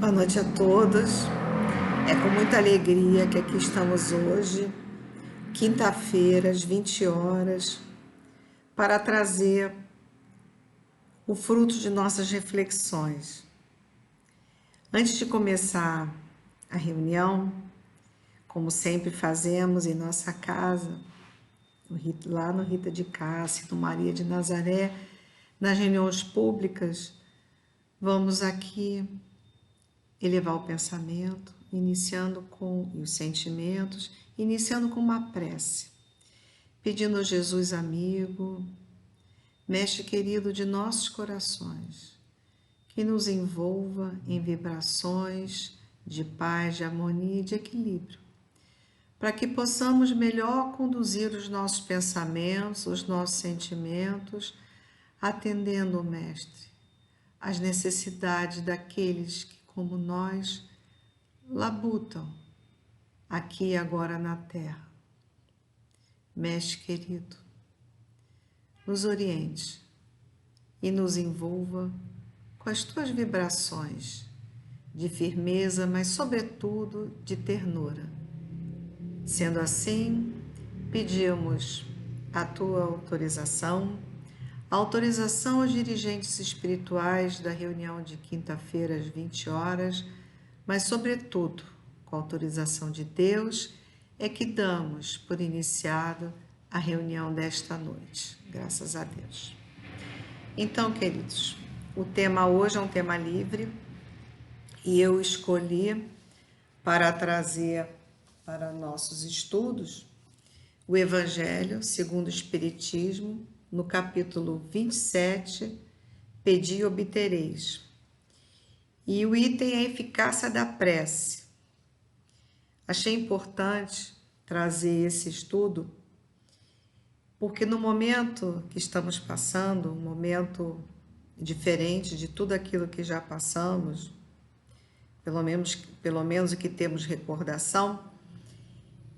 Boa noite a todos. É com muita alegria que aqui estamos hoje, quinta-feira, às 20 horas, para trazer o fruto de nossas reflexões. Antes de começar a reunião, como sempre fazemos em nossa casa, lá no Rita de Cássia, no Maria de Nazaré, nas reuniões públicas, vamos aqui elevar o pensamento, iniciando com os sentimentos, iniciando com uma prece, pedindo a Jesus amigo, mestre querido de nossos corações, que nos envolva em vibrações de paz, de harmonia e de equilíbrio, para que possamos melhor conduzir os nossos pensamentos, os nossos sentimentos, atendendo o mestre às necessidades daqueles que, como nós, labutam aqui e agora na terra. Mestre querido, nos oriente e nos envolva com as tuas vibrações de firmeza, mas sobretudo de ternura. Sendo assim, pedimos a tua autorização aos dirigentes espirituais da reunião de quinta-feira às 20 horas, mas, sobretudo, com a autorização de Deus, é que damos por iniciada a reunião desta noite. Graças a Deus. Então, queridos, o tema hoje é um tema livre e eu escolhi para trazer para nossos estudos o Evangelho segundo o Espiritismo, no capítulo 27, Pedi e obtereis. E o item é a eficácia da prece. Achei importante trazer esse estudo, porque no momento que estamos passando, um momento diferente de tudo aquilo que já passamos, pelo menos o que temos recordação,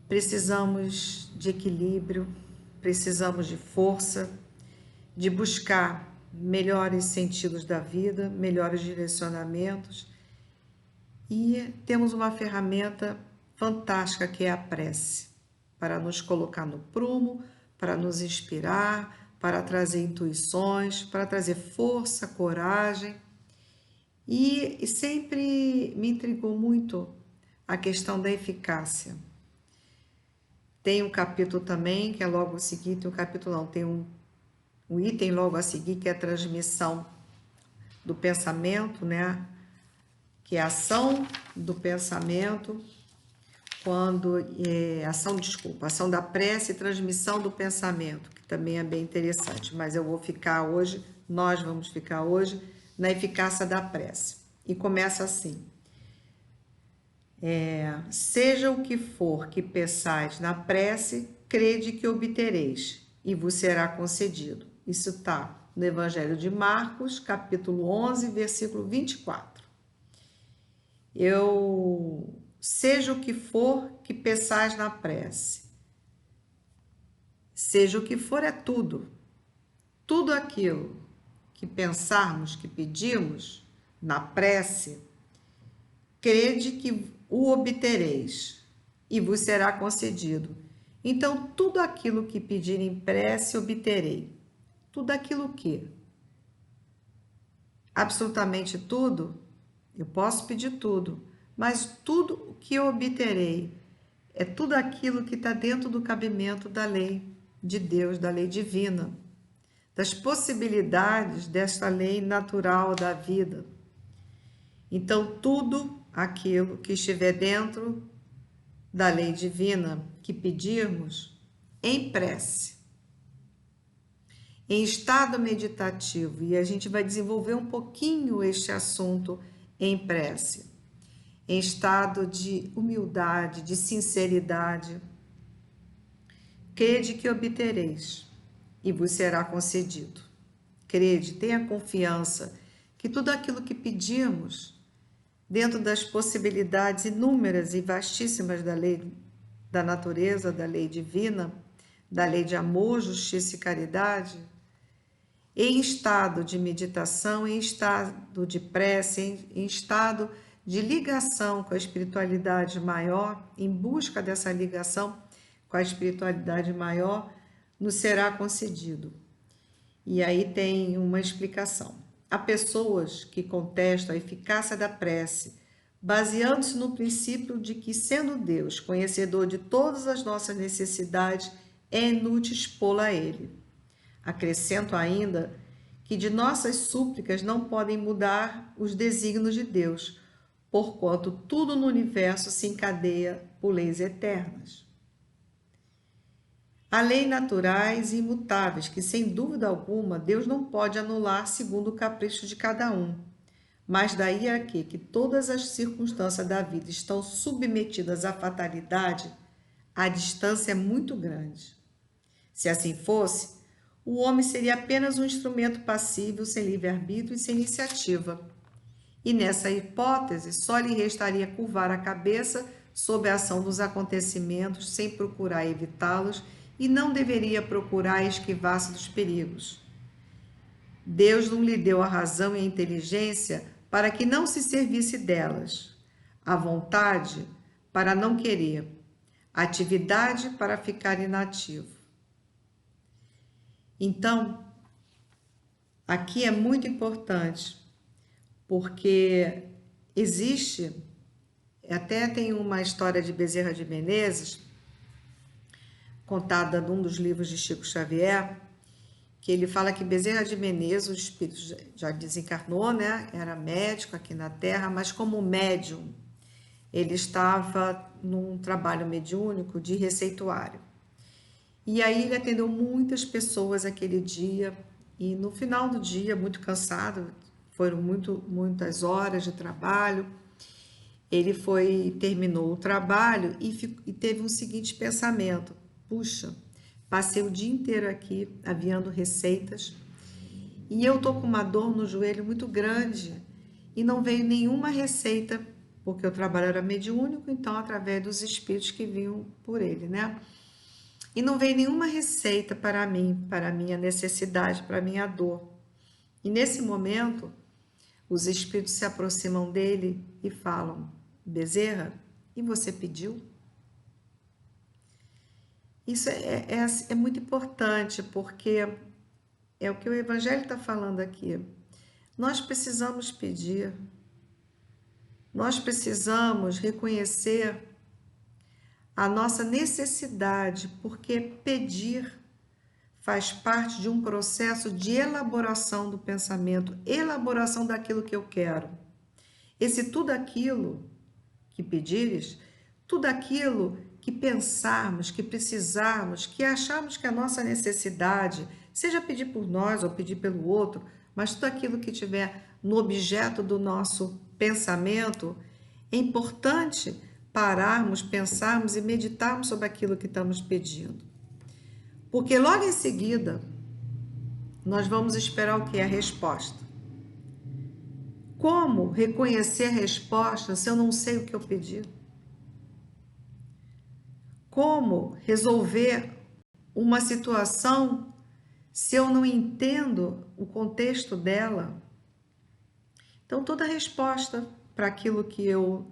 precisamos de equilíbrio, precisamos de força, de buscar melhores sentidos da vida, melhores direcionamentos, e temos uma ferramenta fantástica que é a prece, para nos colocar no prumo, para nos inspirar, para trazer intuições, para trazer força, coragem. E sempre me intrigou muito a questão da eficácia. Tem um capítulo também, que é logo a seguir, tem um capítulo não, tem um item logo a seguir, que é a transmissão do pensamento, né? Que é a ação do pensamento, ação da prece e transmissão do pensamento, que também é bem interessante, mas nós vamos ficar hoje na eficácia da prece. E começa assim: seja o que for que peçais na prece, crede que obtereis, e vos será concedido. Isso está no Evangelho de Marcos, capítulo 11, versículo 24. Seja o que for que peçais na prece. Seja o que for é tudo. Tudo aquilo que pensarmos, que pedimos na prece, crede que o obtereis e vos será concedido. Então, tudo aquilo que pedir em prece, obterei. Tudo aquilo que? Absolutamente tudo? Eu posso pedir tudo, mas tudo o que eu obterei é tudo aquilo que está dentro do cabimento da lei de Deus, da lei divina, das possibilidades desta lei natural da vida. Então, tudo aquilo que estiver dentro da lei divina que pedirmos em prece, em estado meditativo, e a gente vai desenvolver um pouquinho este assunto em prece, em estado de humildade, de sinceridade, crede que obtereis e vos será concedido. Crede, tenha confiança que tudo aquilo que pedirmos, dentro das possibilidades inúmeras e vastíssimas da lei da natureza, da lei divina, da lei de amor, justiça e caridade, em estado de meditação, em estado de prece, em estado de ligação com a espiritualidade maior, em busca dessa ligação com a espiritualidade maior, nos será concedido. E aí tem uma explicação. Há pessoas que contestam a eficácia da prece, baseando-se no princípio de que, sendo Deus conhecedor de todas as nossas necessidades, é inútil expô-la a Ele. Acrescento ainda que de nossas súplicas não podem mudar os desígnios de Deus, porquanto tudo no universo se encadeia por leis eternas. Há leis naturais e imutáveis que, sem dúvida alguma, Deus não pode anular segundo o capricho de cada um. Mas daí a que todas as circunstâncias da vida estão submetidas à fatalidade, a distância é muito grande. Se assim fosse, o homem seria apenas um instrumento passível, sem livre-arbítrio e sem iniciativa. E nessa hipótese, só lhe restaria curvar a cabeça sob a ação dos acontecimentos, sem procurar evitá-los, e não deveria procurar esquivar-se dos perigos. Deus não lhe deu a razão e a inteligência para que não se servisse delas, a vontade para não querer, a atividade para ficar inativo. Então, aqui é muito importante, porque existe, até tem uma história de Bezerra de Menezes, contada num dos livros de Chico Xavier, que ele fala que Bezerra de Menezes, o espírito já desencarnou, né? Era médico aqui na Terra, mas como médium, ele estava num trabalho mediúnico de receituário. E aí ele atendeu muitas pessoas aquele dia, e no final do dia, muito cansado, foram muitas horas de trabalho, ele terminou o trabalho e teve um seguinte pensamento: puxa, passei o dia inteiro aqui aviando receitas e eu tô com uma dor no joelho muito grande e não veio nenhuma receita, porque o trabalho era mediúnico, então através dos espíritos que vinham por ele, né? E não veio nenhuma receita para mim, para a minha necessidade, para a minha dor. E nesse momento, os espíritos se aproximam dele e falam: Bezerra, e você pediu? Isso é muito importante, porque é o que o Evangelho está falando aqui. Nós precisamos pedir, nós precisamos reconhecer a nossa necessidade, porque pedir faz parte de um processo de elaboração do pensamento, elaboração daquilo que eu quero. Esse tudo aquilo que pedires, tudo aquilo que pensarmos, que precisarmos, que acharmos que a nossa necessidade, seja pedir por nós ou pedir pelo outro, mas tudo aquilo que tiver no objeto do nosso pensamento, é importante pararmos, pensarmos e meditarmos sobre aquilo que estamos pedindo. Porque logo em seguida, nós vamos esperar o que? A resposta. Como reconhecer a resposta se eu não sei o que eu pedi? Como resolver uma situação se eu não entendo o contexto dela? Então, toda resposta para aquilo que eu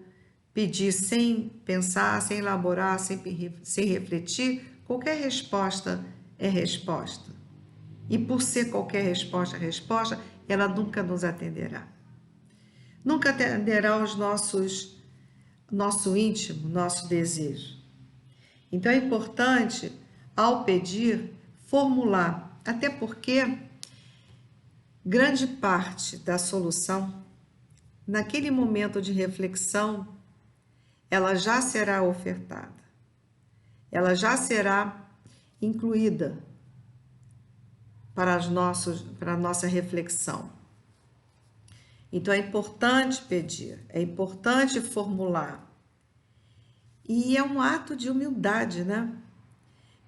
pedi sem pensar, sem elaborar, sem refletir, qualquer resposta é resposta. E por ser qualquer resposta, ela nunca nos atenderá. Nunca atenderá aos nosso íntimo, nosso desejo. Então é importante, ao pedir, formular, até porque grande parte da solução, naquele momento de reflexão, ela já será ofertada, ela já será incluída para a nossa reflexão. Então é importante pedir, é importante formular. E é um ato de humildade, né?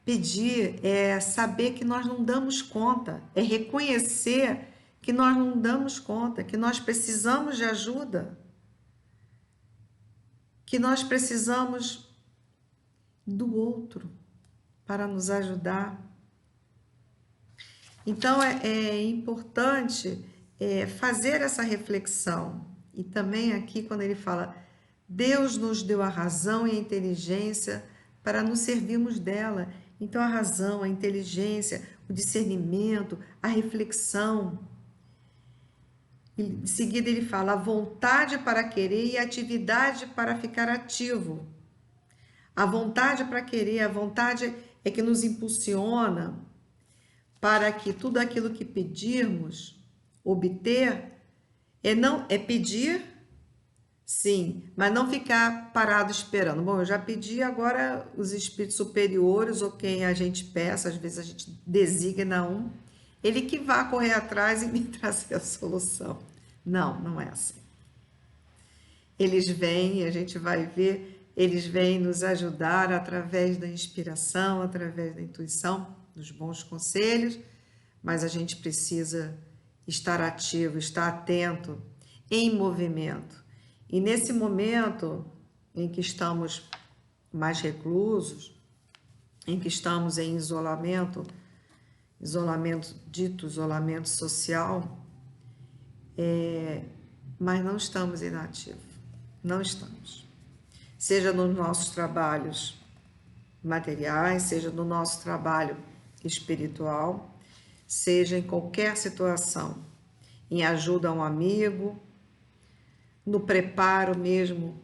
Pedir é saber que nós não damos conta, é reconhecer que nós não damos conta, que nós precisamos de ajuda, que nós precisamos do outro para nos ajudar. Então é importante fazer essa reflexão. E também aqui quando ele fala, Deus nos deu a razão e a inteligência para nos servirmos dela. Então a razão, a inteligência, o discernimento, a reflexão. Em seguida ele fala a vontade para querer e a atividade para ficar ativo. A vontade para querer, a vontade é que nos impulsiona para que tudo aquilo que pedirmos, obter, é pedir, sim, mas não ficar parado esperando. Bom, eu já pedi, agora os espíritos superiores ou quem a gente peça, às vezes a gente designa um, ele que vai correr atrás e me trazer a solução. Não, não é assim. Eles vêm, a gente vai ver, eles vêm nos ajudar através da inspiração, através da intuição, dos bons conselhos, mas a gente precisa estar ativo, estar atento, em movimento. E nesse momento em que estamos mais reclusos, em que estamos em isolamento dito isolamento social, mas não estamos inativos, não estamos. Seja nos nossos trabalhos materiais, seja no nosso trabalho espiritual, seja em qualquer situação, em ajuda a um amigo, no preparo mesmo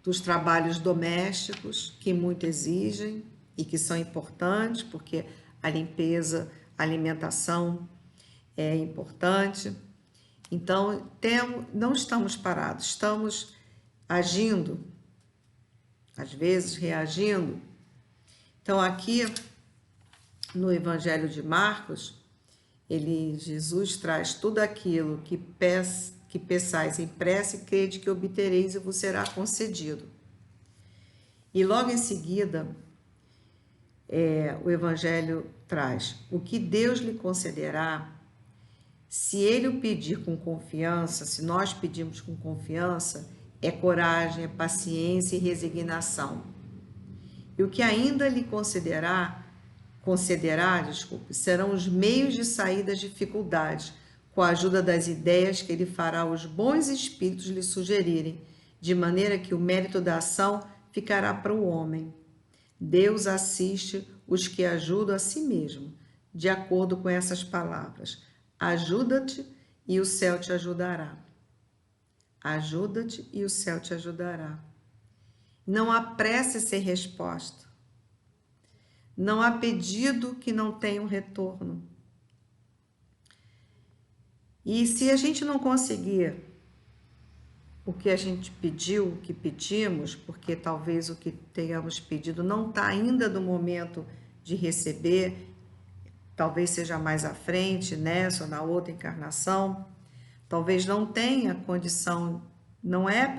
dos trabalhos domésticos, que muito exigem e que são importantes, porque a limpeza, a alimentação é importante. Então, não estamos parados, estamos agindo, às vezes reagindo. Então, aqui no Evangelho de Marcos, Jesus traz tudo aquilo que peçais em prece, crede que obtereis e vos será concedido. E logo em seguida, o Evangelho traz o que Deus lhe concederá, se ele o pedir com confiança, se nós pedimos com confiança, é coragem, é paciência e resignação. E o que ainda lhe concederá, serão os meios de sair das dificuldades, com a ajuda das ideias que ele fará os bons espíritos lhe sugerirem, de maneira que o mérito da ação ficará para o homem. Deus assiste os que ajudam a si mesmo, de acordo com essas palavras. Ajuda-te e o céu te ajudará. Ajuda-te e o céu te ajudará. Não há prece sem resposta. Não há pedido que não tenha um retorno. E se a gente não conseguir o que a gente pediu, o que pedimos, porque talvez o que tenhamos pedido não está ainda no momento de receber, talvez seja mais à frente, nessa ou na outra encarnação, talvez não tenha condição, não é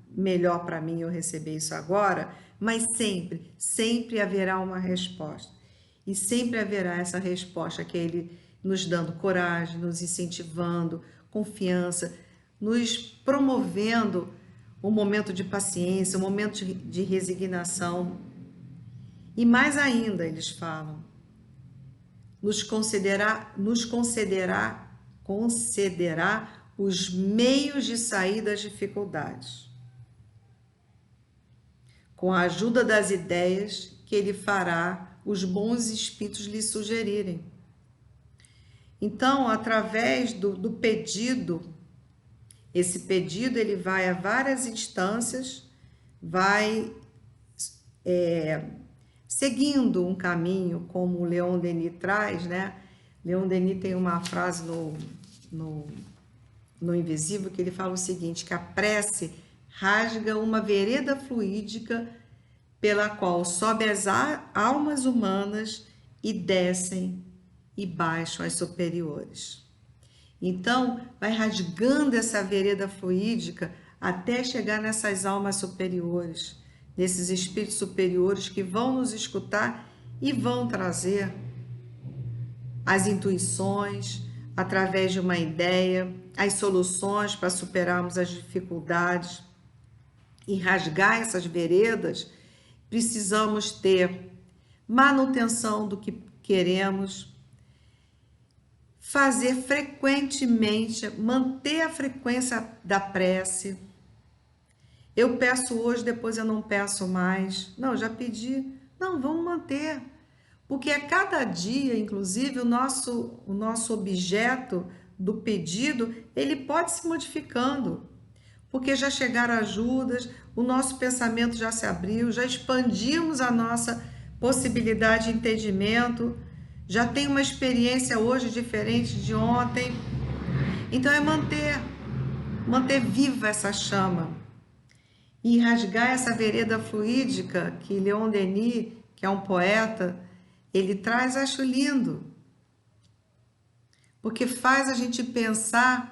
melhor para mim eu receber isso agora, mas sempre haverá uma resposta. E sempre haverá essa resposta, que é Ele nos dando coragem, nos incentivando, confiança, nos promovendo um momento de paciência, um momento de resignação. E mais ainda, eles falam, concederá os meios de sair das dificuldades, com a ajuda das ideias que ele fará os bons espíritos lhe sugerirem. Então, através do pedido, esse pedido ele vai a várias instâncias, vai seguindo um caminho, como o Leon Denis traz, né? Leon Denis tem uma frase no Invisível que ele fala o seguinte, que a prece rasga uma vereda fluídica pela qual sobe as almas humanas e descem e baixam as superiores. Então, vai rasgando essa vereda fluídica até chegar nessas almas superiores, nesses espíritos superiores que vão nos escutar e vão trazer as intuições, através de uma ideia, as soluções para superarmos as dificuldades. E rasgar essas veredas, precisamos ter manutenção do que queremos, fazer frequentemente, manter a frequência da prece. Eu peço hoje, depois eu não peço mais. Não, já pedi. Não, vamos manter. Porque a cada dia, inclusive, o nosso objeto do pedido, ele pode se modificando. Porque já chegaram ajudas, o nosso pensamento já se abriu, já expandimos a nossa possibilidade de entendimento, já tem uma experiência hoje diferente de ontem. Então é manter viva essa chama e rasgar essa vereda fluídica que Leon Denis, que é um poeta, ele traz, acho lindo, porque faz a gente pensar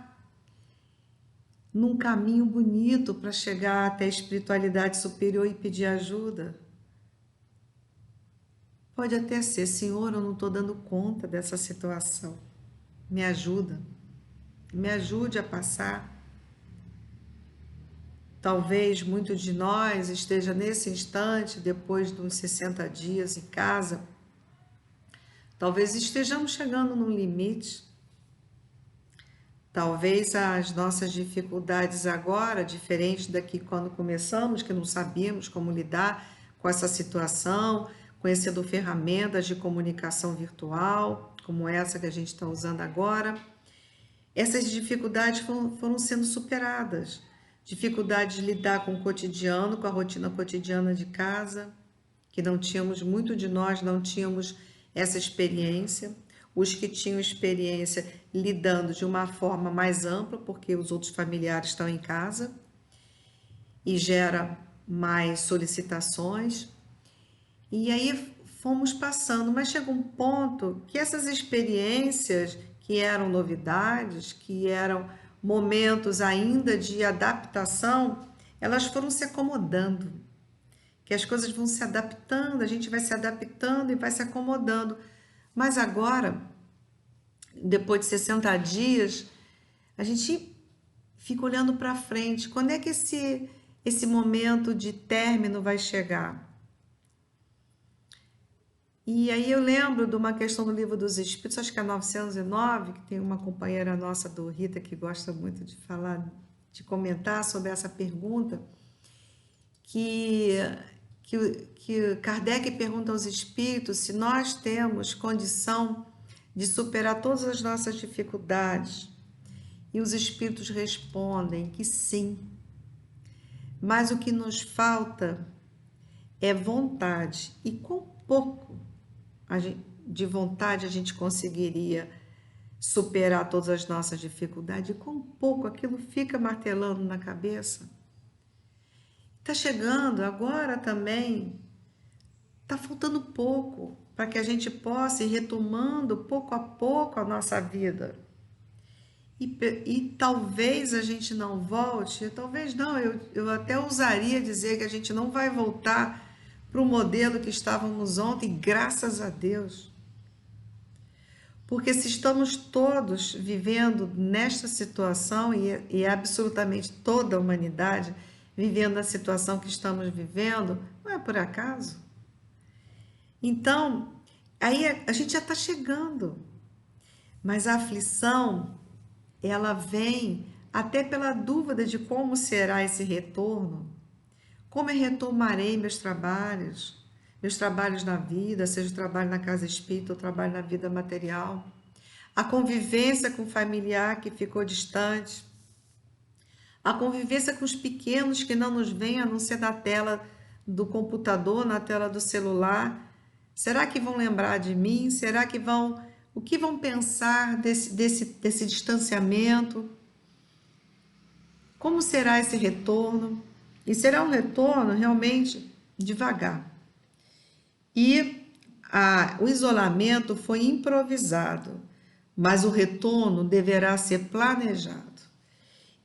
num caminho bonito para chegar até a espiritualidade superior e pedir ajuda. Pode até ser, Senhor, eu não estou dando conta dessa situação. Me ajuda. Me ajude a passar. Talvez muito de nós esteja nesse instante, depois de uns 60 dias em casa, talvez estejamos chegando num limite. Talvez as nossas dificuldades agora, diferente daqui quando começamos, que não sabíamos como lidar com essa situação, conhecendo ferramentas de comunicação virtual, como essa que a gente está usando agora, essas dificuldades foram sendo superadas. Dificuldade de lidar com o cotidiano, com a rotina cotidiana de casa, que não tínhamos, muito de nós não tínhamos essa experiência. Os que tinham experiência lidando de uma forma mais ampla, porque os outros familiares estão em casa, e gera mais solicitações. E aí fomos passando, mas chegou um ponto que essas experiências que eram novidades, que eram momentos ainda de adaptação, elas foram se acomodando, que as coisas vão se adaptando, a gente vai se adaptando e vai se acomodando. Mas agora, depois de 60 dias, a gente fica olhando para frente. Quando é que esse momento de término vai chegar? E aí eu lembro de uma questão do Livro dos Espíritos, acho que é 909, que tem uma companheira nossa do Rita que gosta muito de falar, de comentar sobre essa pergunta, que Kardec pergunta aos espíritos se nós temos condição de superar todas as nossas dificuldades. E os espíritos respondem que sim, mas o que nos falta é vontade. E com pouco de vontade a gente conseguiria superar todas as nossas dificuldades, e com pouco aquilo fica martelando na cabeça. Está chegando agora também, está faltando pouco para que a gente possa ir retomando pouco a pouco a nossa vida. E talvez a gente não volte, talvez não, eu até ousaria dizer que a gente não vai voltar para o modelo que estávamos ontem, graças a Deus. Porque se estamos todos vivendo nesta situação, e absolutamente toda a humanidade vivendo a situação que estamos vivendo, não é por acaso. Então, aí a gente já está chegando, mas a aflição, ela vem até pela dúvida de como será esse retorno, como eu retomarei meus trabalhos na vida, seja o trabalho na casa espírita ou trabalho na vida material, a convivência com o familiar que ficou distante, a convivência com os pequenos que não nos veem a não ser na tela do computador, na tela do celular. Será que vão lembrar de mim? Será que o que vão pensar desse distanciamento? Como será esse retorno? E será um retorno realmente devagar. E o isolamento foi improvisado, mas o retorno deverá ser planejado.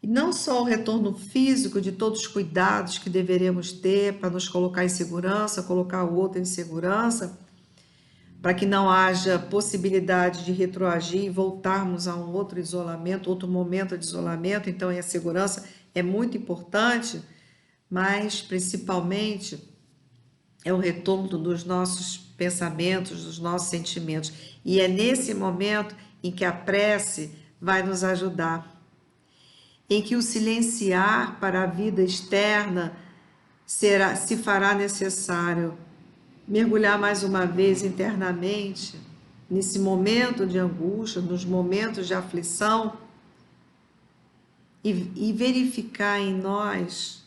E não só o retorno físico de todos os cuidados que deveremos ter para nos colocar em segurança, colocar o outro em segurança, para que não haja possibilidade de retroagir e voltarmos a um outro isolamento, outro momento de isolamento. Então, a segurança é muito importante, mas principalmente é o retorno dos nossos pensamentos, dos nossos sentimentos. E é nesse momento em que a prece vai nos ajudar, em que o silenciar para a vida externa se fará necessário mergulhar mais uma vez internamente, nesse momento de angústia, nos momentos de aflição, e verificar em nós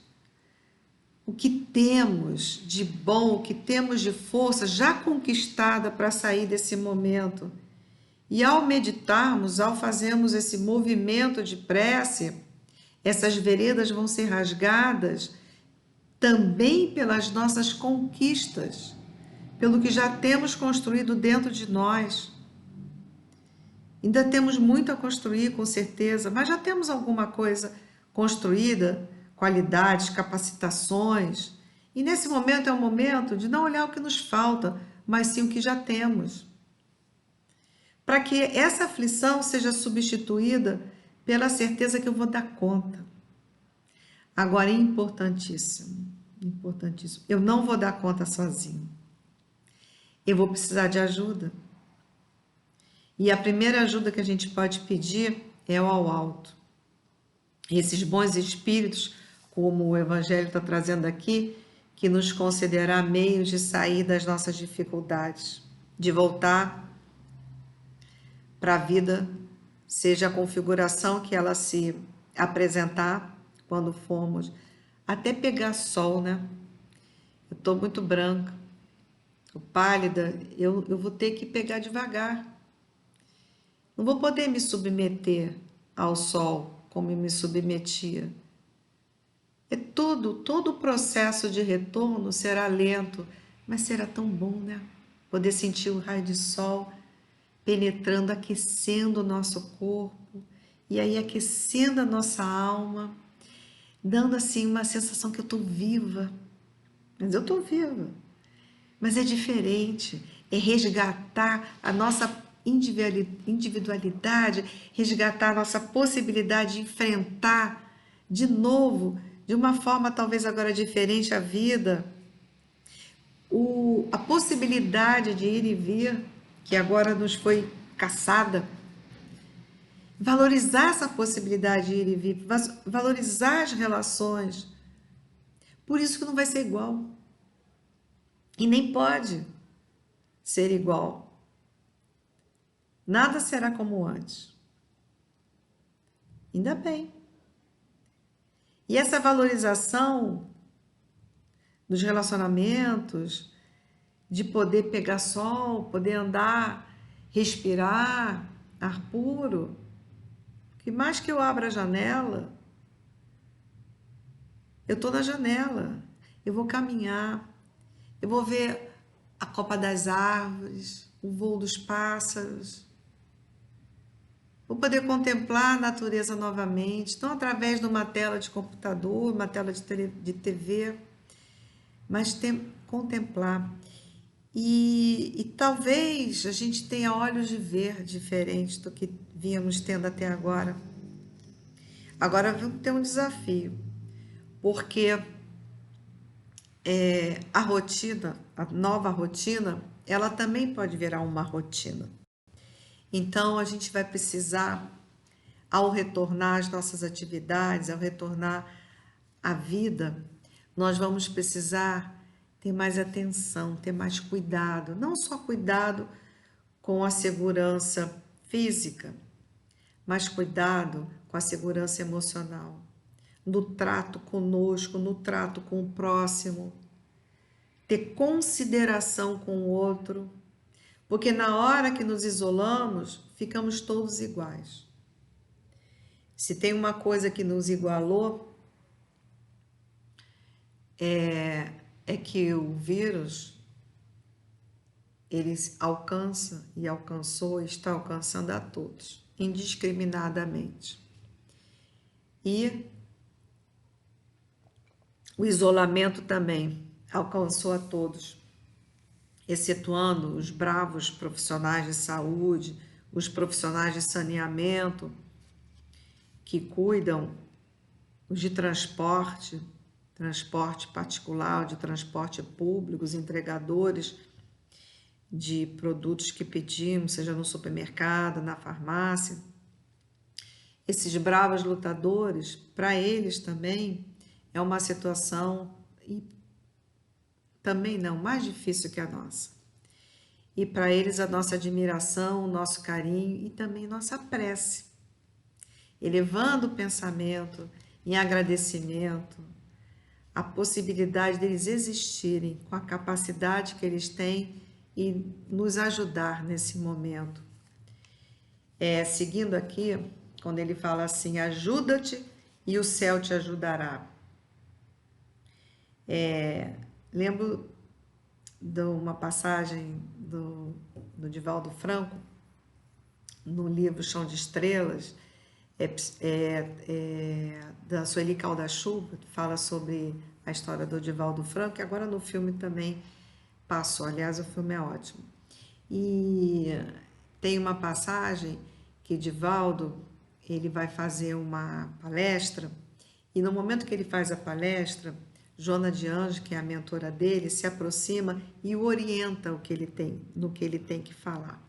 o que temos de bom, o que temos de força já conquistada para sair desse momento. E ao meditarmos, ao fazermos esse movimento de prece, essas veredas vão ser rasgadas também pelas nossas conquistas, pelo que já temos construído dentro de nós. Ainda temos muito a construir, com certeza, mas já temos alguma coisa construída, qualidades, capacitações. E nesse momento é o momento de não olhar o que nos falta, mas sim o que já temos. Para que essa aflição seja substituída pela certeza que eu vou dar conta. Agora, importantíssimo, importantíssimo, eu não vou dar conta sozinho. Eu vou precisar de ajuda. E a primeira ajuda que a gente pode pedir é ao alto. Esses bons espíritos, como o Evangelho está trazendo aqui, que nos concederá meios de sair das nossas dificuldades, de voltar para a vida, seja a configuração que ela se apresentar quando formos, até pegar sol, né? Eu estou muito branca, estou pálida, eu vou ter que pegar devagar. Não vou poder me submeter ao sol como eu me submetia. Todo o processo de retorno será lento, mas será tão bom, né? Poder sentir o raio de sol penetrando, aquecendo o nosso corpo, e aí aquecendo a nossa alma, dando assim uma sensação que eu estou viva. Mas eu estou viva. Mas é diferente, é resgatar a nossa individualidade, resgatar a nossa possibilidade de enfrentar de novo, de uma forma talvez agora diferente a vida, a possibilidade de ir e vir, que agora nos foi caçada, valorizar essa possibilidade de ir e vir, valorizar as relações. Por isso que não vai ser igual. E nem pode ser igual. Nada será como antes. Ainda bem. E essa valorização dos relacionamentos, de poder pegar sol, poder andar, respirar, ar puro, que mais que eu abra a janela, eu estou na janela, eu vou caminhar, eu vou ver a copa das árvores, o voo dos pássaros, vou poder contemplar a natureza novamente, não através de uma tela de computador, uma tela de TV, mas contemplar. E talvez a gente tenha olhos de ver diferentes do que vínhamos tendo até agora. Agora vamos ter um desafio, porque a rotina, a nova rotina, ela também pode virar uma rotina. Então a gente vai precisar, ao retornar às nossas atividades, ao retornar à vida, nós vamos precisar ter mais atenção, ter mais cuidado, não só cuidado com a segurança física, mas cuidado com a segurança emocional, no trato conosco, no trato com o próximo, ter consideração com o outro, porque na hora que nos isolamos, ficamos todos iguais. Se tem uma coisa que nos igualou, é que o vírus, ele alcança e alcançou e está alcançando a todos, indiscriminadamente. E o isolamento também alcançou a todos, excetuando os bravos profissionais de saúde, os profissionais de saneamento, que cuidam de transporte particular, de transporte público, os entregadores, de produtos que pedimos, seja no supermercado, na farmácia. Esses bravos lutadores, para eles também é uma situação e também não mais difícil que a nossa. E para eles a nossa admiração, o nosso carinho e também nossa prece, elevando o pensamento em agradecimento, a possibilidade deles existirem com a capacidade que eles têm e nos ajudar nesse momento. Seguindo aqui, quando ele fala assim, ajuda-te e o céu te ajudará. Lembro de uma passagem do Divaldo Franco, no livro Chão de Estrelas, da Sueli Calda-Chuva, fala sobre a história do Divaldo Franco, que agora no filme também passou, aliás, o filme é ótimo. E tem uma passagem que Divaldo, ele vai fazer uma palestra, e no momento que ele faz a palestra, Joana de Anjos, que é a mentora dele, se aproxima e o orienta no que ele tem que falar.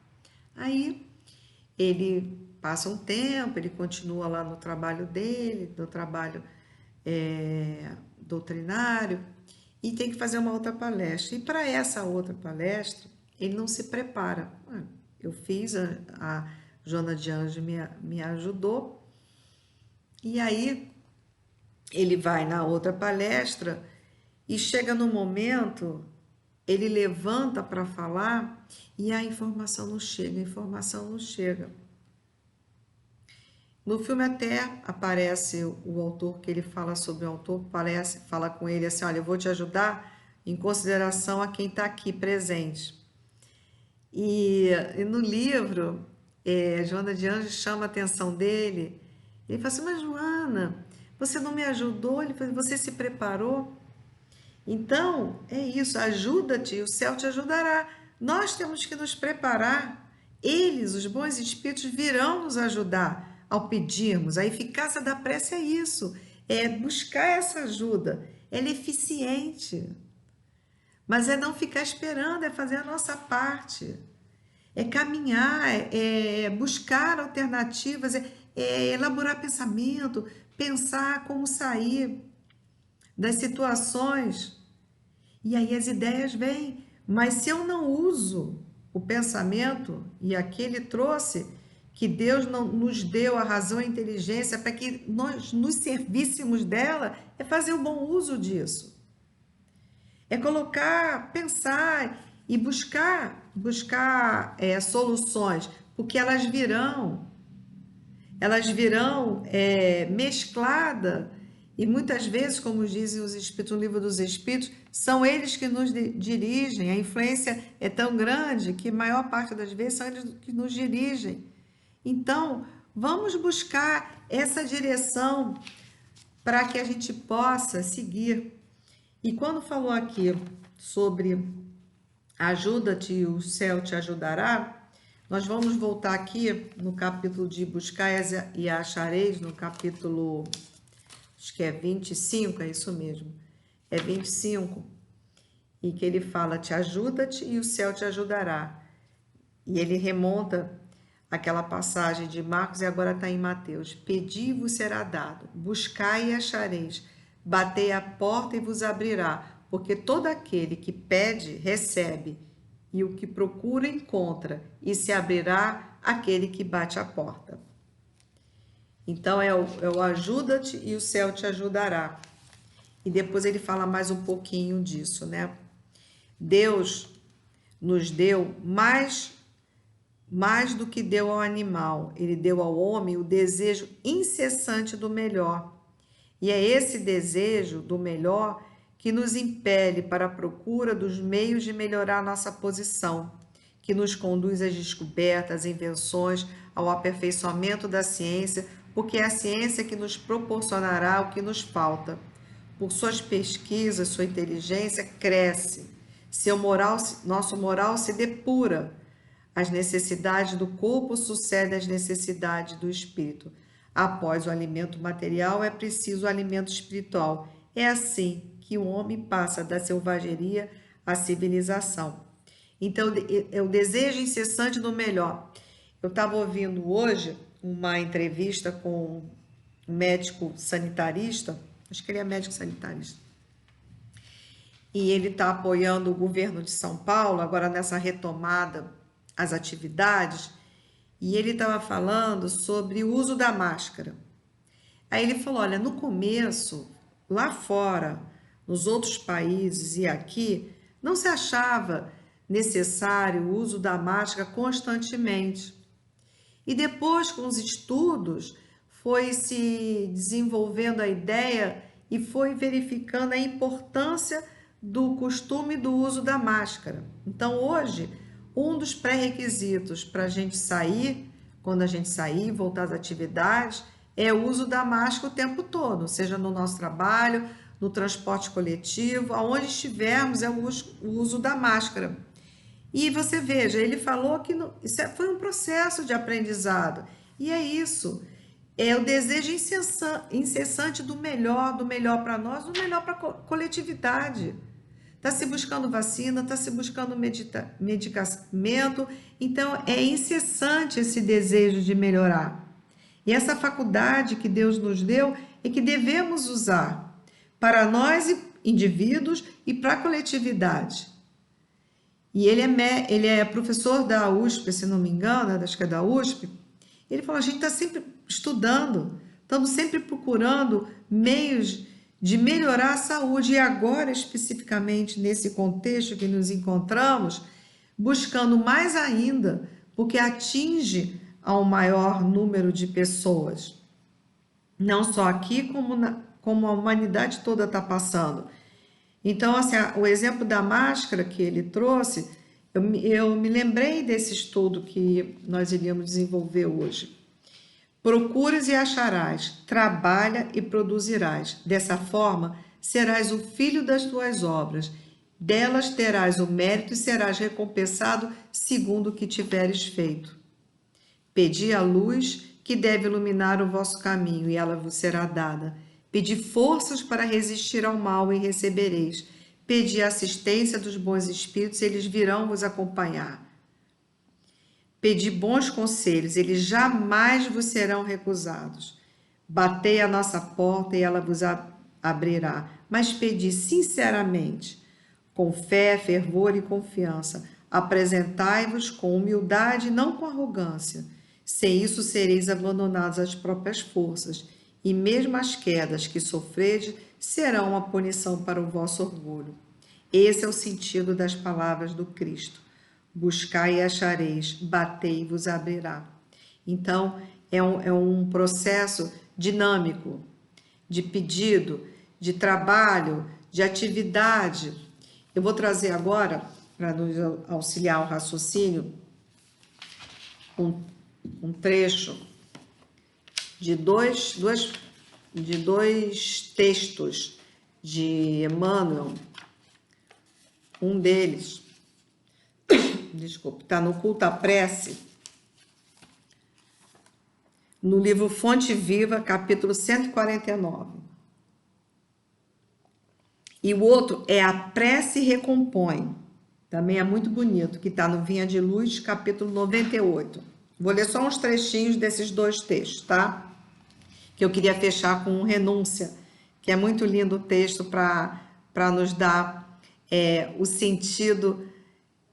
Aí ele passa um tempo, ele continua lá no trabalho dele, no trabalho doutrinário, e tem que fazer uma outra palestra. E para essa outra palestra, ele não se prepara. Eu fiz, a Joana de Anjos me ajudou, e aí ele vai na outra palestra e chega no momento, ele levanta para falar e a informação não chega, No filme até aparece o autor, que ele fala sobre o autor, fala com ele assim, olha, eu vou te ajudar em consideração a quem está aqui presente. E no livro, Joana de Anjos chama a atenção dele, ele fala assim, mas Joana, você não me ajudou? Ele fala, você se preparou? Então, é isso, ajuda-te e o céu te ajudará. Nós temos que nos preparar. Eles, os bons espíritos, virão nos ajudar ao pedirmos. A eficácia da prece é isso, é buscar essa ajuda. Ela é eficiente, mas é não ficar esperando, é fazer a nossa parte. É caminhar, é buscar alternativas, é elaborar pensamento, pensar como sair das situações. E aí as ideias vêm, mas se eu não uso o pensamento, e aqui ele trouxe que Deus não nos deu a razão e a inteligência para que nós nos servíssemos dela, é fazer o bom uso disso. É colocar, pensar e buscar soluções, porque elas virão mescladas. E muitas vezes, como dizem os Espíritos no Livro dos Espíritos, são eles que nos dirigem. A influência é tão grande que a maior parte das vezes são eles que nos dirigem. Então, vamos buscar essa direção para que a gente possa seguir. E quando falou aqui sobre ajuda-te e o céu te ajudará, nós vamos voltar aqui no capítulo de Buscais e achareis, no capítulo... acho que é 25, é isso mesmo, é 25, e que ele fala, ajuda-te e o céu te ajudará. E ele remonta aquela passagem de Marcos e agora está em Mateus. Pedi e vos será dado, buscai e achareis, batei a porta e vos abrirá, porque todo aquele que pede, recebe, e o que procura, encontra, e se abrirá aquele que bate a porta. Então, é o ajuda-te e o céu te ajudará. E depois ele fala mais um pouquinho disso, né? Deus nos deu mais do que deu ao animal. Ele deu ao homem o desejo incessante do melhor. E é esse desejo do melhor que nos impele para a procura dos meios de melhorar nossa posição, que nos conduz às descobertas, às invenções, ao aperfeiçoamento da ciência, porque é a ciência que nos proporcionará o que nos falta. Por suas pesquisas, sua inteligência cresce, nosso moral se depura, as necessidades do corpo sucedem às necessidades do espírito. Após o alimento material, é preciso o alimento espiritual. É assim que o homem passa da selvageria à civilização. Então, é o desejo incessante do melhor. Eu estava ouvindo hoje uma entrevista com um médico sanitarista, acho que ele é médico sanitarista, e ele está apoiando o governo de São Paulo, agora nessa retomada às atividades, e ele estava falando sobre o uso da máscara. Aí ele falou: olha, no começo, lá fora, nos outros países e aqui, não se achava necessário o uso da máscara constantemente. E depois, com os estudos, foi se desenvolvendo a ideia e foi verificando a importância do costume do uso da máscara. Então, hoje, um dos pré-requisitos para a gente sair, quando a gente sair, voltar às atividades, é o uso da máscara o tempo todo, seja no nosso trabalho, no transporte coletivo, aonde estivermos, é o uso da máscara. E você veja, ele falou que isso foi um processo de aprendizado. E é isso. É o desejo incessante do melhor para nós, do melhor para a coletividade. Está se buscando vacina, está se buscando medicamento, então é incessante esse desejo de melhorar. E essa faculdade que Deus nos deu é que devemos usar para nós, indivíduos, e para a coletividade. E ele é professor da USP, se não me engano, acho que é da USP. Ele falou: a gente está sempre estudando, estamos sempre procurando meios de melhorar a saúde. E agora, especificamente nesse contexto que nos encontramos, buscando mais ainda, porque atinge ao maior número de pessoas. Não só aqui, como a humanidade toda está passando. Então, assim, o exemplo da máscara que ele trouxe, eu me lembrei desse estudo que nós iríamos desenvolver hoje. Procuras e acharás, trabalha e produzirás. Dessa forma, serás o filho das tuas obras. Delas terás o mérito e serás recompensado segundo o que tiveres feito. Pedi a luz que deve iluminar o vosso caminho, e ela vos será dada. Pedi forças para resistir ao mal, e recebereis. Pedi a assistência dos bons espíritos, eles virão vos acompanhar. Pedi bons conselhos, eles jamais vos serão recusados. Batei a nossa porta e ela vos abrirá. Mas pedi sinceramente, com fé, fervor e confiança. Apresentai-vos com humildade e não com arrogância. Sem isso sereis abandonados às próprias forças, e mesmo as quedas que sofredes serão uma punição para o vosso orgulho. Esse é o sentido das palavras do Cristo. Buscai e achareis, batei e vos abrirá. Então, é um processo dinâmico, de pedido, de trabalho, de atividade. Eu vou trazer agora, para nos auxiliar o raciocínio, um trecho de dois textos de Emmanuel. Um deles, desculpe, está no Culto à Prece, no livro Fonte Viva, capítulo 149. E o outro é A Prece Recompõe, também é muito bonito, que está no Vinha de Luz, capítulo 98. Vou ler só uns trechinhos desses dois textos, tá? Que eu queria fechar com Renúncia, que é muito lindo o texto para nos dar o sentido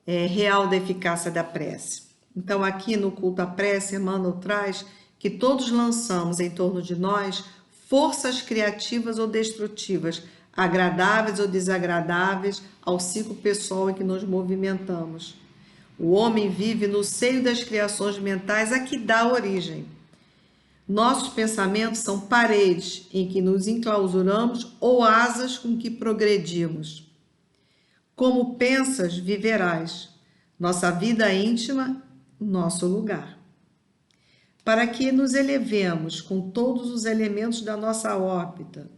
real da eficácia da prece. Então, aqui no Culto à Prece, Emmanuel traz que todos lançamos em torno de nós forças criativas ou destrutivas, agradáveis ou desagradáveis ao ciclo pessoal em que nos movimentamos. O homem vive no seio das criações mentais a que dá origem. Nossos pensamentos são paredes em que nos enclausuramos ou asas com que progredimos. Como pensas, viverás. Nossa vida íntima, nosso lugar. Para que nos elevemos com todos os elementos da nossa órbita,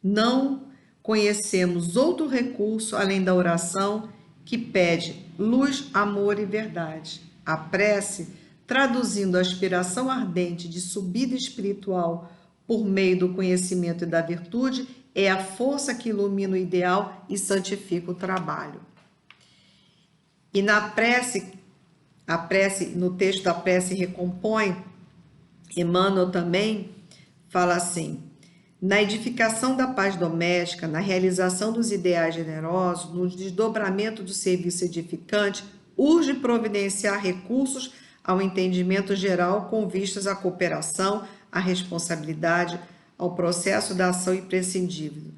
não conhecemos outro recurso além da oração que pede luz, amor e verdade. A prece, traduzindo a aspiração ardente de subida espiritual por meio do conhecimento e da virtude, é a força que ilumina o ideal e santifica o trabalho. E na prece, no texto da prece recompõe, Emmanuel também fala assim: na edificação da paz doméstica, na realização dos ideais generosos, no desdobramento do serviço edificante, urge providenciar recursos ao entendimento geral com vistas à cooperação, à responsabilidade, ao processo da ação imprescindível.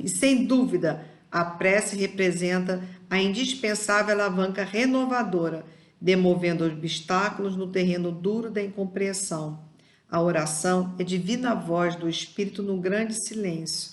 E, sem dúvida, a prece representa a indispensável alavanca renovadora, demovendo obstáculos no terreno duro da incompreensão. A oração é divina voz do Espírito no grande silêncio.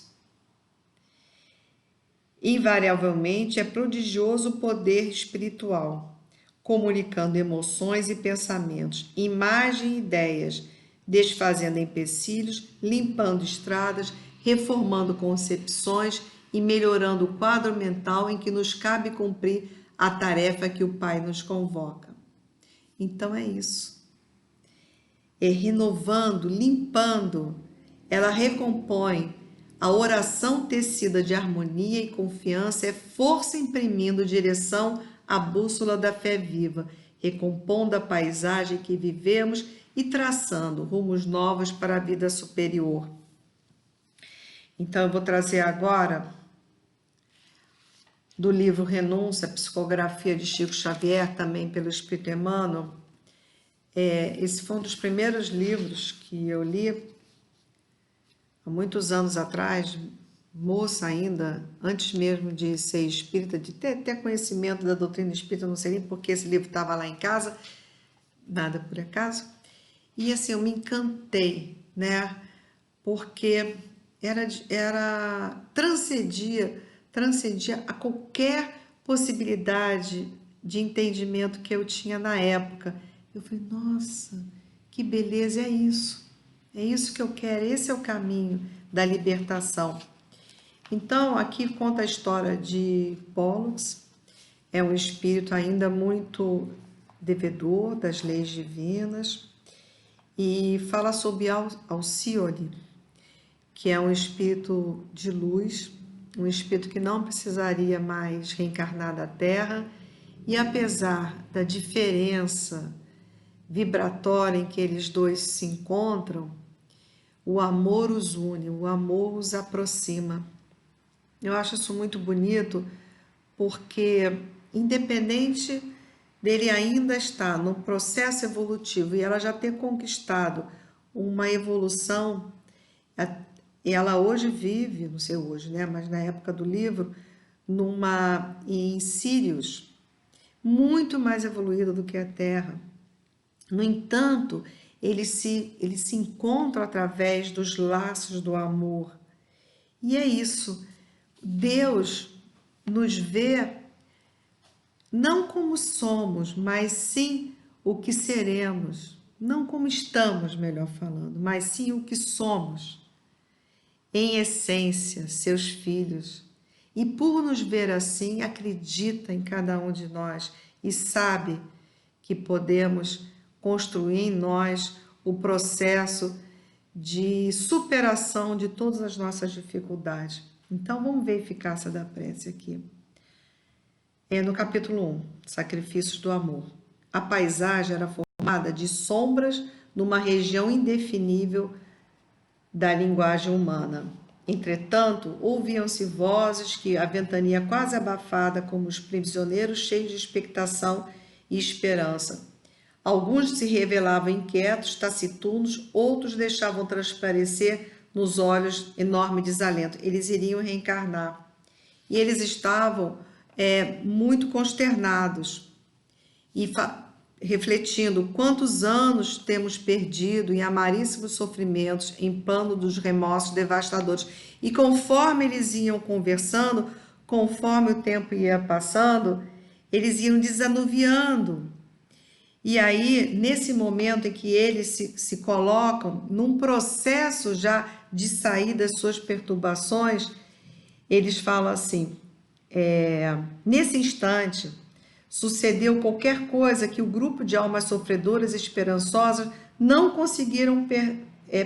Invariavelmente é prodigioso poder espiritual, comunicando emoções e pensamentos, imagem e ideias, desfazendo empecilhos, limpando estradas, reformando concepções e melhorando o quadro mental em que nos cabe cumprir a tarefa que o Pai nos convoca. Então é isso. É renovando, limpando, ela recompõe. A oração tecida de harmonia e confiança é força imprimindo direção à bússola da fé viva, recompondo a paisagem que vivemos e traçando rumos novos para a vida superior. Então eu vou trazer agora do livro Renúncia, Psicografia de Chico Xavier, também pelo Espírito Emmanuel. Esse foi um dos primeiros livros que eu li há muitos anos atrás, moça ainda, antes mesmo de ser espírita, de ter conhecimento da doutrina espírita, não sei nem porque esse livro estava lá em casa, nada por acaso. E assim, eu me encantei, né? Porque transcendia a qualquer possibilidade de entendimento que eu tinha na época. Eu falei, nossa, que beleza, é isso que eu quero, esse é o caminho da libertação. Então, aqui conta a história de Pollux, é um espírito ainda muito devedor das leis divinas, e fala sobre Alcione, que é um espírito de luz, um espírito que não precisaria mais reencarnar da Terra, e apesar da diferença vibratória em que eles dois se encontram, o amor os une, o amor os aproxima. Eu acho isso muito bonito, porque independente dele ainda estar no processo evolutivo e ela já ter conquistado uma evolução, ela hoje vive, não sei hoje, né, mas na época do livro, em Sírios, muito mais evoluída do que a Terra. No entanto, eles se encontram através dos laços do amor. E é isso. Deus nos vê não como somos, mas sim o que seremos. Não como estamos, melhor falando, mas sim o que somos. Em essência, seus filhos. E por nos ver assim, acredita em cada um de nós e sabe que podemos construir em nós o processo de superação de todas as nossas dificuldades. Então, vamos ver a eficácia da prece aqui. No capítulo 1, Sacrifícios do Amor. A paisagem era formada de sombras numa região indefinível da linguagem humana. Entretanto, ouviam-se vozes que a ventania quase abafada, como os prisioneiros cheios de expectação e esperança. Alguns se revelavam inquietos, taciturnos, outros deixavam transparecer nos olhos enorme desalento. Eles iriam reencarnar. E eles estavam muito consternados e refletindo quantos anos temos perdido em amaríssimos sofrimentos, em pano dos remorsos devastadores. E conforme eles iam conversando, conforme o tempo ia passando, eles iam desanuviando. E aí, nesse momento em que eles se colocam num processo já de sair das suas perturbações, eles falam assim, nesse instante, sucedeu qualquer coisa que o grupo de almas sofredoras e esperançosas não conseguiram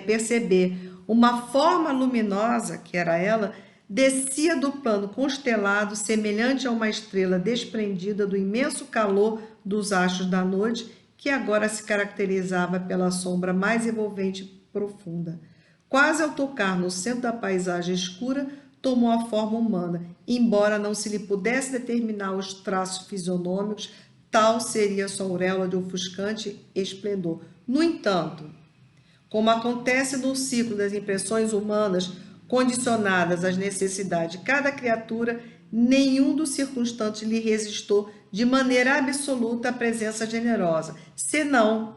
perceber. Uma forma luminosa, que era ela, descia do plano constelado, semelhante a uma estrela desprendida do imenso calor dos astros da noite, que agora se caracterizava pela sombra mais envolvente e profunda. Quase ao tocar no centro da paisagem escura, tomou a forma humana, embora não se lhe pudesse determinar os traços fisionômicos, tal seria sua auréola de ofuscante esplendor. No entanto, como acontece no ciclo das impressões humanas condicionadas às necessidades de cada criatura, nenhum dos circunstantes lhe resistiu de maneira absoluta à presença generosa, senão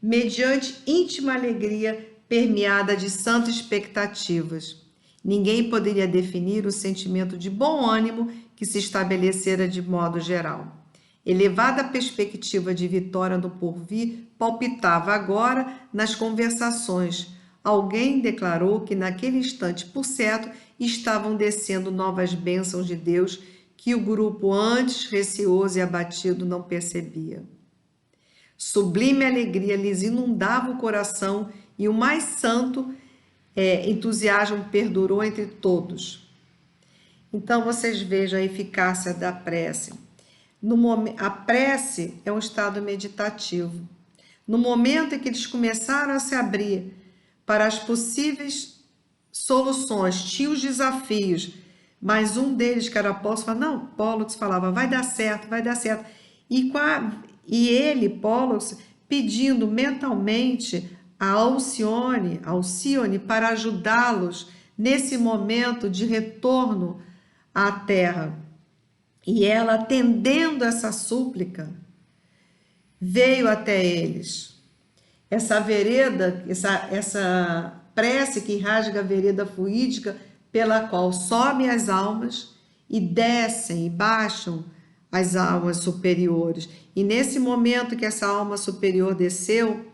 mediante íntima alegria permeada de santas expectativas. Ninguém poderia definir o sentimento de bom ânimo que se estabelecera de modo geral. Elevada perspectiva de vitória no porvir palpitava agora nas conversações. Alguém declarou que naquele instante, por certo, estavam descendo novas bênçãos de Deus que o grupo antes receoso e abatido não percebia. Sublime alegria lhes inundava o coração e o mais santo entusiasmo perdurou entre todos. Então vocês vejam a eficácia da prece. A prece é um estado meditativo. No momento em que eles começaram a se abrir para as possíveis soluções, tinha os desafios, mas um deles, que era o apóstolo, falava, não, Pollux falava, vai dar certo, vai dar certo. E ele, Pollux, pedindo mentalmente a Alcione, para ajudá-los nesse momento de retorno à terra. E ela, atendendo essa súplica, veio até eles. Essa vereda, essa prece que rasga a vereda fluídica pela qual sobem as almas e descem e baixam as almas superiores. E nesse momento que essa alma superior desceu,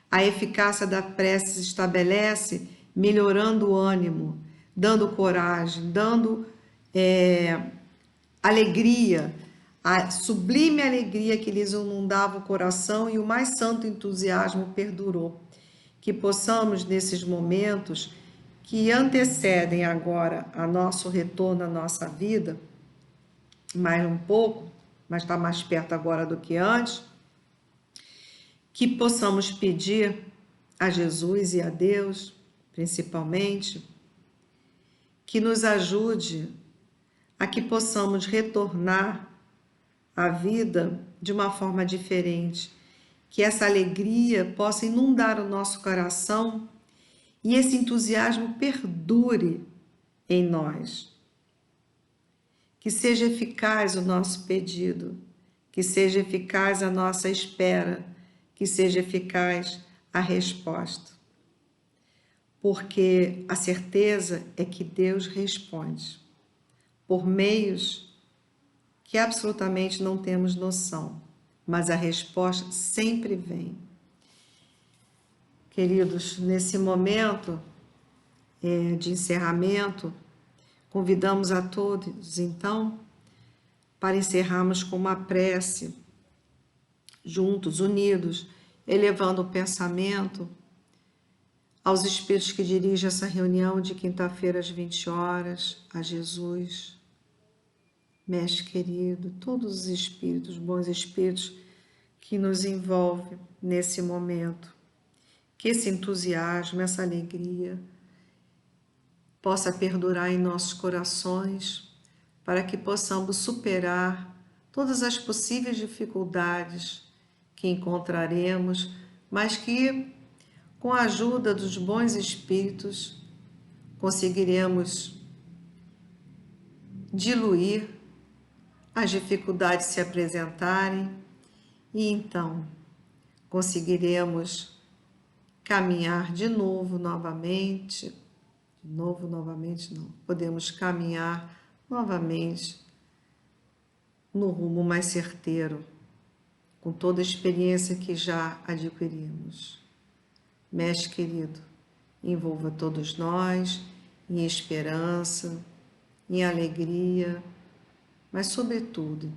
a eficácia da prece se estabelece, melhorando o ânimo, dando coragem, dando alegria, a sublime alegria que lhes inundava o coração e o mais santo entusiasmo perdurou. Que possamos, nesses momentos que antecedem agora a nosso retorno à nossa vida, mais um pouco, mas está mais perto agora do que antes, que possamos pedir a Jesus e a Deus, principalmente, que nos ajude a que possamos retornar à vida de uma forma diferente, que essa alegria possa inundar o nosso coração e esse entusiasmo perdure em nós. Que seja eficaz o nosso pedido, que seja eficaz a nossa espera, que seja eficaz a resposta. Porque a certeza é que Deus responde por meios que absolutamente não temos noção, mas a resposta sempre vem. Queridos, nesse momento de encerramento, convidamos a todos, então, para encerrarmos com uma prece, juntos, unidos, elevando o pensamento aos espíritos que dirigem essa reunião de quinta-feira às 20 horas, a Jesus, Mestre querido, todos os espíritos, bons espíritos que nos envolvem nesse momento. Que esse entusiasmo, essa alegria possa perdurar em nossos corações, para que possamos superar todas as possíveis dificuldades que encontraremos, mas que, com a ajuda dos bons espíritos, conseguiremos diluir as dificuldades se apresentarem e então conseguiremos caminhar de novo, novamente, podemos caminhar novamente no rumo mais certeiro, com toda a experiência que já adquirimos. Mestre querido, envolva todos nós em esperança, em alegria, mas sobretudo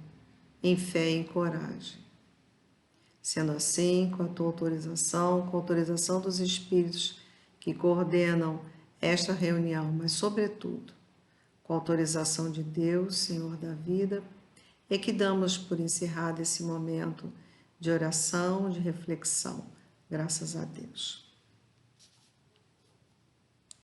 em fé e em coragem. Sendo assim, com a tua autorização, com a autorização dos espíritos que coordenam esta reunião, mas sobretudo Com autorização de Deus, Senhor da vida, é que damos por encerrado esse momento de oração, de reflexão. Graças a Deus.